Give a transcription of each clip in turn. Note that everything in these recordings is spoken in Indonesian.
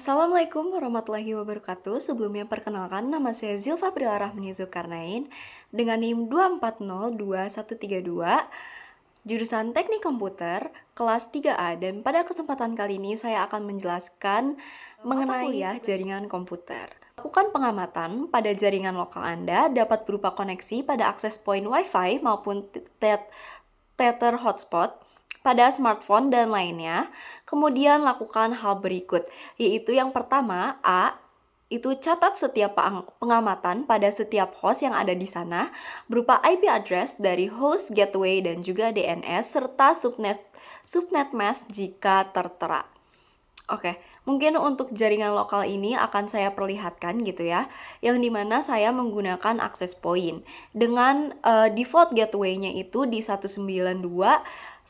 Assalamualaikum warahmatullahi wabarakatuh. Sebelumnya perkenalkan, nama saya Zilfa Prila Rahmani Zulkarnain dengan NIM 2402132, jurusan Teknik Komputer, kelas 3A, dan pada kesempatan kali ini saya akan menjelaskan mengenai kuliah jaringan komputer. Lakukan pengamatan pada jaringan lokal Anda dapat berupa koneksi pada akses point Wi-Fi maupun Tether hotspot pada smartphone dan lainnya. Kemudian lakukan hal berikut, yaitu yang pertama, A, itu catat setiap pengamatan pada setiap host yang ada di sana berupa IP address dari host, gateway, dan juga DNS serta subnet mask jika tertera. Oke, mungkin untuk jaringan lokal ini akan saya perlihatkan gitu ya, yang dimana saya menggunakan access point dengan default gateway-nya itu di 192.168.101.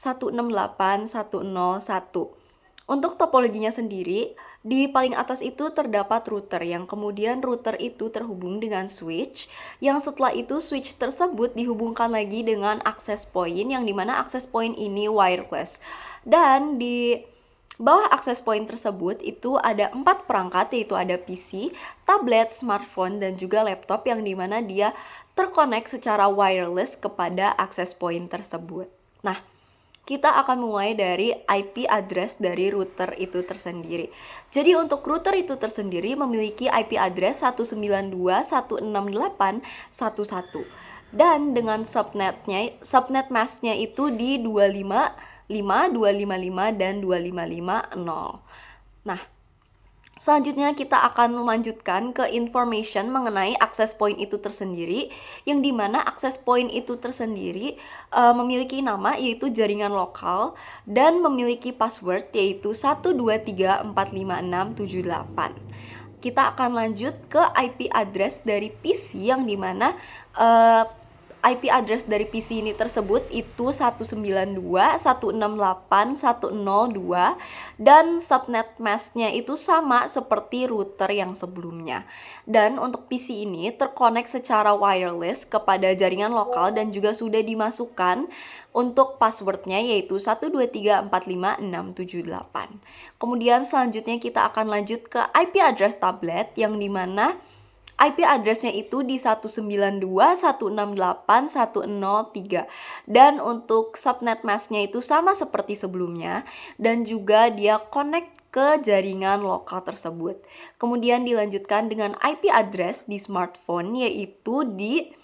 Untuk topologinya sendiri, di paling atas itu terdapat router, yang kemudian router itu terhubung dengan switch, yang setelah itu switch tersebut dihubungkan lagi dengan access point, yang dimana access point ini wireless. Dan di bawah access point tersebut itu ada 4 perangkat, yaitu ada PC, tablet, smartphone, dan juga laptop, yang dimana dia terkonek secara wireless kepada access point tersebut. Nah, kita akan mulai dari IP address dari router itu tersendiri. Jadi untuk router itu tersendiri memiliki IP address 192.168.1.1 dan dengan subnet masknya itu di 255, 255, dan 255.0. Nah, selanjutnya kita akan melanjutkan ke information mengenai access point itu tersendiri, yang dimana access point itu tersendiri memiliki nama yaitu jaringan lokal dan memiliki password yaitu 123456778. Kita akan lanjut ke IP address dari PC, yang dimana IP address dari PC ini tersebut itu 192.168.102 dan subnet masknya itu sama seperti router yang sebelumnya. Dan untuk PC ini terkonek secara wireless kepada jaringan lokal dan juga sudah dimasukkan untuk passwordnya yaitu 123.45678. Kemudian selanjutnya kita akan lanjut ke IP address tablet, yang dimana IP address-nya itu di 192.168.103 dan untuk subnet mask-nya itu sama seperti sebelumnya dan juga dia connect ke jaringan lokal tersebut. Kemudian dilanjutkan dengan IP address di smartphone yaitu di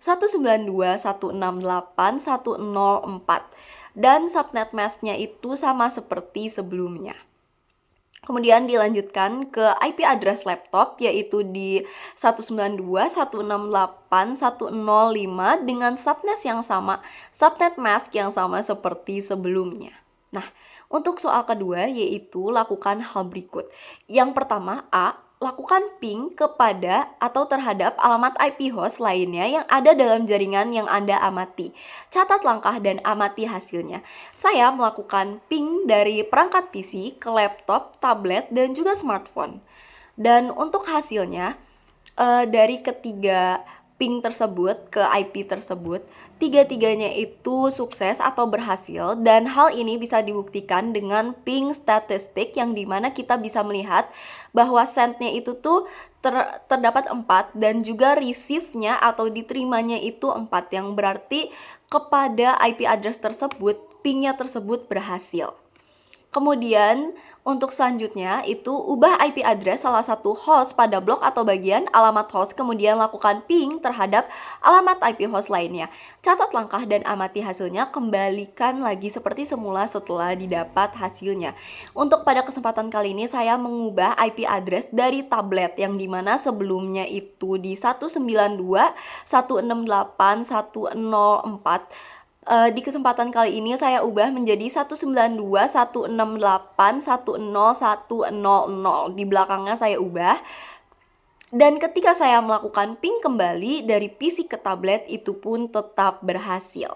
192.168.104 dan subnet mask-nya itu sama seperti sebelumnya. Kemudian dilanjutkan ke IP address laptop yaitu di 192.168.105 dengan subnet mask yang sama seperti sebelumnya. Nah, untuk soal kedua yaitu lakukan hal berikut. Yang pertama, A, lakukan ping kepada atau terhadap alamat IP host lainnya yang ada dalam jaringan yang Anda amati. Catat langkah dan amati hasilnya. Saya melakukan ping dari perangkat PC ke laptop, tablet, dan juga smartphone. Dan untuk hasilnya, dari ketiga ping tersebut ke IP tersebut, tiga-tiganya itu sukses atau berhasil, dan hal ini bisa dibuktikan dengan ping statistik, yang dimana kita bisa melihat bahwa send-nya itu tuh terdapat 4 dan juga receive-nya atau diterimanya itu 4, yang berarti kepada IP address tersebut ping-nya tersebut berhasil. Kemudian untuk selanjutnya itu ubah IP address salah satu host pada blok atau bagian alamat host, kemudian lakukan ping terhadap alamat IP host lainnya. Catat langkah dan amati hasilnya, kembalikan lagi seperti semula setelah didapat hasilnya. Untuk pada kesempatan kali ini saya mengubah IP address dari tablet, yang dimana sebelumnya itu di 192.168.104. Di kesempatan kali ini saya ubah menjadi 192.168.101.100. Di belakangnya saya ubah. Dan ketika saya melakukan ping kembali dari PC ke tablet, itu pun tetap berhasil.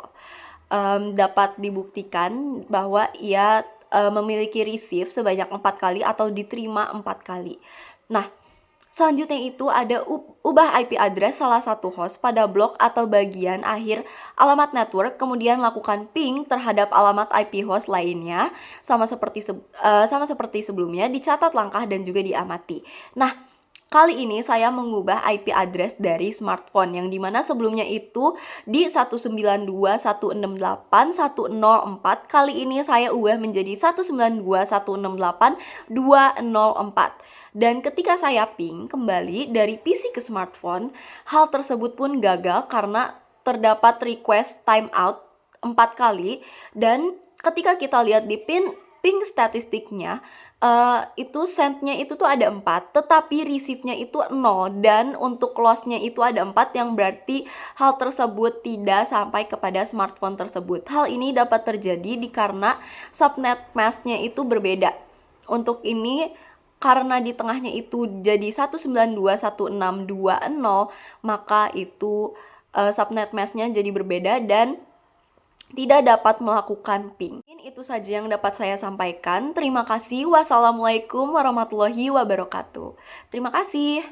Dapat dibuktikan bahwa ia memiliki receive sebanyak 4 kali atau diterima 4 kali. Nah, Selanjutnya itu ada ubah IP address salah satu host pada blok atau bagian akhir alamat network, kemudian lakukan ping terhadap alamat IP host lainnya, sama seperti sebelumnya, dicatat langkah dan juga diamati. Nah, kali ini saya mengubah IP address dari smartphone yang dimana sebelumnya itu di 192.168.104. Kali ini saya ubah menjadi 192.168.204. Dan ketika saya ping kembali dari PC ke smartphone, hal tersebut pun gagal karena terdapat request timeout 4 kali. Dan ketika kita lihat di ping statistiknya, itu sendnya itu tuh ada 4, tetapi receive-nya itu 0, dan untuk loss-nya itu ada 4, yang berarti hal tersebut tidak sampai kepada smartphone tersebut. Hal ini dapat terjadi karena subnet mask-nya itu berbeda. Untuk ini, karena di tengahnya itu jadi 192.168.204, maka itu subnet mask-nya jadi berbeda dan tidak dapat melakukan ping. Itu saja yang dapat saya sampaikan. Terima kasih. Wassalamualaikum warahmatullahi wabarakatuh. Terima kasih.